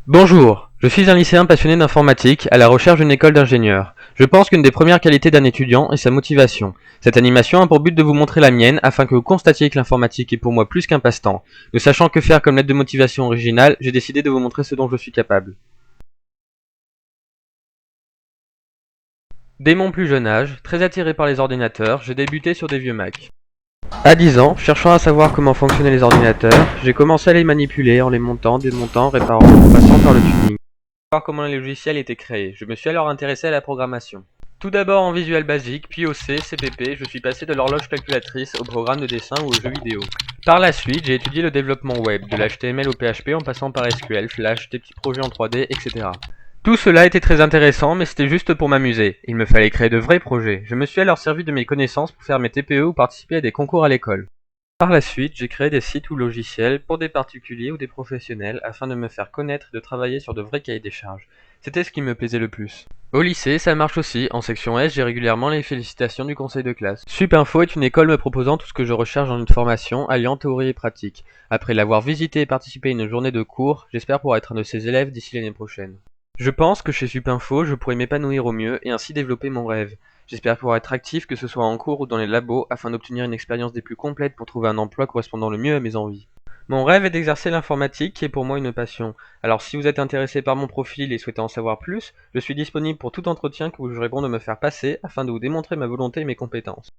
Bonjour, je suis un lycéen passionné d'informatique à la recherche d'une école d'ingénieur. Je pense qu'une des premières qualités d'un étudiant est sa motivation. Cette animation a pour but de vous montrer la mienne afin que vous constatiez que l'informatique est pour moi plus qu'un passe-temps. Ne sachant que faire comme lettre de motivation originale, j'ai décidé de vous montrer ce dont je suis capable. Dès mon plus jeune âge, très attiré par les ordinateurs, j'ai débuté sur des vieux Mac. À 10 ans, cherchant à savoir comment fonctionnaient les ordinateurs, j'ai commencé à les manipuler en les montant, démontant, réparant, en passant par le tuning. Voir comment les logiciels étaient créés. Je me suis alors intéressé à la programmation. Tout d'abord en Visual Basic, puis au C, CPP, je suis passé de l'horloge calculatrice au programme de dessin ou aux jeux vidéo. Par la suite, j'ai étudié le développement web, de l'HTML au PHP en passant par SQL, Flash, des petits projets en 3D, etc. Tout cela était très intéressant, mais c'était juste pour m'amuser. Il me fallait créer de vrais projets. Je me suis alors servi de mes connaissances pour faire mes TPE ou participer à des concours à l'école. Par la suite, j'ai créé des sites ou logiciels pour des particuliers ou des professionnels afin de me faire connaître et de travailler sur de vrais cahiers des charges. C'était ce qui me plaisait le plus. Au lycée, ça marche aussi. En section S, j'ai régulièrement les félicitations du conseil de classe. Supinfo est une école me proposant tout ce que je recherche dans une formation alliant théorie et pratique. Après l'avoir visité et participé à une journée de cours, j'espère pouvoir être un de ses élèves d'ici l'année prochaine. Je pense que chez Supinfo, je pourrais m'épanouir au mieux et ainsi développer mon rêve. J'espère pouvoir être actif, que ce soit en cours ou dans les labos, afin d'obtenir une expérience des plus complètes pour trouver un emploi correspondant le mieux à mes envies. Mon rêve est d'exercer l'informatique, qui est pour moi une passion. Alors si vous êtes intéressé par mon profil et souhaitez en savoir plus, je suis disponible pour tout entretien que vous jugerez bon de me faire passer, afin de vous démontrer ma volonté et mes compétences.